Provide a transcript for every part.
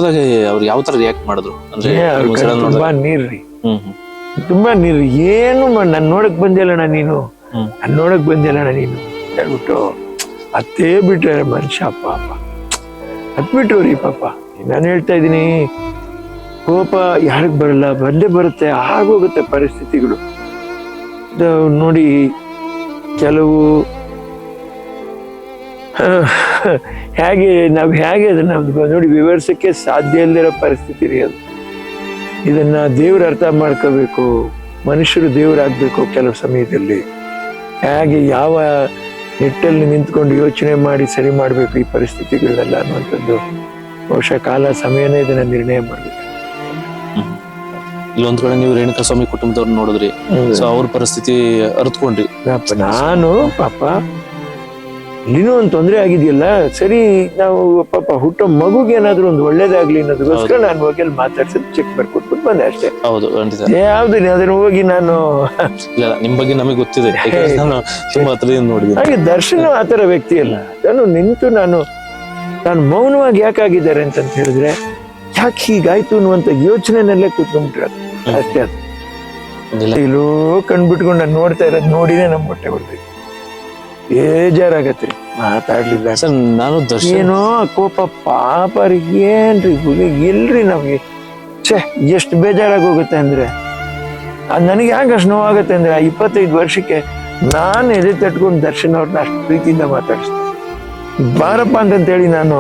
ಅವ್ರು ಯಾವ ತರ ರಿಯಾಕ್ಟ್ ಮಾಡಿದ್ರು ಅಂದ್ರೆ ತುಂಬಾ ನೀರ್ರಿ ತುಂಬಾ ನೀರು ಏನು ನನ್ ನೋಡಕ್ ಬಂದಿಲ್ಲಣ್ಣ ನೀನು ನನ್ ನೋಡಕ್ ಬಂದಿಲ್ಲಣ್ಣ ನೀನು ಹೇಳ್ಬಿಟ್ಟು ಅತ್ತೇ ಬಿಟ್ರೆ ಮನುಷ್ಯ ಪಾಪ ಹತ್ಬಿಟ್ರಿ ಪಾಪ. ನಾನು ಹೇಳ್ತಾ ಇದ್ದೀನಿ, ಕೋಪ ಯಾರಿಗ್ ಬರಲ್ಲ, ಬಂದೇ ಬರುತ್ತೆ, ಆಗೋಗುತ್ತೆ ಪರಿಸ್ಥಿತಿಗಳು. ನೋಡಿ ಕೆಲವು ಹೇಗೆ ಅದನ್ನ ನೋಡಿ ವಿವರಿಸಕ್ಕೆ ಸಾಧ್ಯ ಇಲ್ಲದಿರೋ ಪರಿಸ್ಥಿತಿ ರೀ ಅದು. ಇದನ್ನ ದೇವ್ರ ಅರ್ಥ ಮಾಡ್ಕೋಬೇಕು, ಮನುಷ್ಯರು ದೇವರಾಗ್ಬೇಕು. ಕೆಲವು ಸಮಯದಲ್ಲಿ ಹೇಗೆ ಯಾವ ನಿಟ್ಟಲ್ಲಿ ನಿಂತ್ಕೊಂಡು ಯೋಚನೆ ಮಾಡಿ ಸರಿ ಮಾಡ್ಬೇಕು ಈ ಪರಿಸ್ಥಿತಿಗಳನ್ನೆಲ್ಲ ಅನ್ನುವಂಥದ್ದು ಬಹುಶಃ ಕಾಲ ಸಮಯನೇ ಇದನ್ನ ನಿರ್ಣಯ ಮಾಡ್ಬೇಕು. ಇಲ್ಲೊಂದ್ ಕಡೆ ನೀವು ರೇಣುಕಾ ಸ್ವಾಮಿ ಕುಟುಂಬದವ್ರನ್ನ ನೋಡಿದ್ರಿ, ಸೊ ಅವ್ರ ಪರಿಸ್ಥಿತಿ ಅರ್ಥಕೊಂಡ್ರಿ. ನಾನು ಪಾಪ ಇಲ್ಲಿನೂ ಒಂದು ತೊಂದರೆ ಆಗಿದೆಯಲ್ಲ, ಸರಿ ನಾವು ಪಾಪ ಹುಟ್ಟೋ ಮಗುಗೆ ಏನಾದ್ರು ಒಂದು ಒಳ್ಳೇದಾಗ್ಲಿ ಅನ್ನೋದಕ್ಕೋಸ್ಕರ ನಾನು ಹೋಗಿ ಅಲ್ಲಿ ಮಾತಾಡ್ಸಿದ್ ಚೆಕ್ ಬರ್ಕೊಟ್ಬಿಟ್ಟು ಬಂದೆ ಅಷ್ಟೇ. ಹೌದು, ಯಾವ್ದು ಅದನ್ನ ಹೋಗಿ ನಾನು ನಿಮ್ ಬಗ್ಗೆ ನಮಗೆ ಗೊತ್ತಿದೆ, ಹಾಗೆ ದರ್ಶನ ಆತರ ವ್ಯಕ್ತಿ ಅಲ್ಲ. ನಾನು ನಿಂತು ನಾನು ಮೌನವಾಗಿ ಯಾಕಾಗಿದ್ದಾರೆ ಅಂತ ಹೇಳಿದ್ರೆ, ಯಾಕೆ ಹೀಗಾಯ್ತು ಅನ್ನುವಂತ ಯೋಚನೆನಲ್ಲೇ ಕೂತ್ಕೊಂಡ್ಬಿಟ್ರೆ ಅಷ್ಟೇ. ಅದು ಇಲ್ಲೋ ಕಣ್ಬಿಟ್ಕೊಂಡು ನಾನು ನೋಡ್ತಾ ಇರೋದು ನೋಡಿನೇ ನಮ್ ಹೊಟ್ಟೆ ಬಿಡ್ಬೇಕು, ಬೇಜಾರಾಗತ್ರಿ. ಮಾತಾಡ್ಲಿಲ್ಲ ನಾನು ಏನೋ ಕೋಪ ಪಾಪ ರೀ, ಏನ್ರಿ ಎಲ್ರಿ ನಮ್ಗೆ ಎಷ್ಟು ಬೇಜಾರಾಗಿ ಹೋಗುತ್ತೆ ಅಂದ್ರೆ, ಅದ್ ನನಗೆ ಯಾಕೆ ಅಷ್ಟು ನೋವಾಗತ್ತೆ ಅಂದ್ರೆ 25 ವರ್ಷಕ್ಕೆ ನಾನು ಎದೆ ತಟ್ಕೊಂಡು ದರ್ಶನ್ ಅವ್ರನ್ನ ಅಷ್ಟು ಪ್ರೀತಿಯಿಂದ ಮಾತಾಡಿಸ್ತೀನಿ. ಬಾರಪ್ಪ ಅಂತಂತೇಳಿ ನಾನು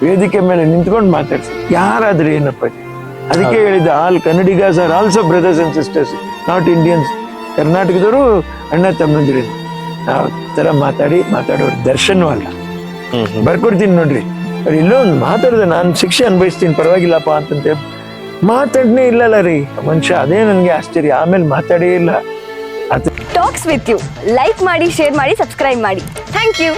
ವೇದಿಕೆ ಮೇಲೆ ನಿಂತ್ಕೊಂಡು ಮಾತಾಡ್ತೀನಿ. ಯಾರಾದ್ರೂ ಏನಪ್ಪ, ಅದಕ್ಕೆ ಹೇಳಿದ್ದ, all Kannadigas are also brothers and sisters, not Indians. ಕರ್ನಾಟಕದವರು ಅಣ್ಣ ತಮ್ಮಂದಿರಿ. ನಾವು ತರ ಮಾತಾಡೋರು ದರ್ಶನೂ ಅಲ್ಲ. ಬರ್ಕೊಡ್ತೀನಿ ನೋಡ್ರಿ, ಇಲ್ಲೋ ಒಂದು ಮಾತಾಡಿದೆ, ನಾನು ಶಿಕ್ಷೆ ಅನುಭವಿಸ್ತೀನಿ ಪರವಾಗಿಲ್ಲಪ್ಪ ಅಂತಂತೆ ಮಾತಾಡನೇ ಇಲ್ಲಲ್ಲ ರೀ ಮನುಷ್ಯ. ಅದೇ ನನ್ಗೆ ಆಶ್ಚರ್ಯ. ಆಮೇಲೆ ಮಾತಾಡೇ ಇಲ್ಲ. ಟಾಕ್ಸ್ ವಿತ್ ಯು ಲೈಕ್ ಮಾಡಿ, ಶೇರ್ ಮಾಡಿ, ಸಬ್ಸ್ಕ್ರೈಬ್ ಮಾಡಿ. Thank you.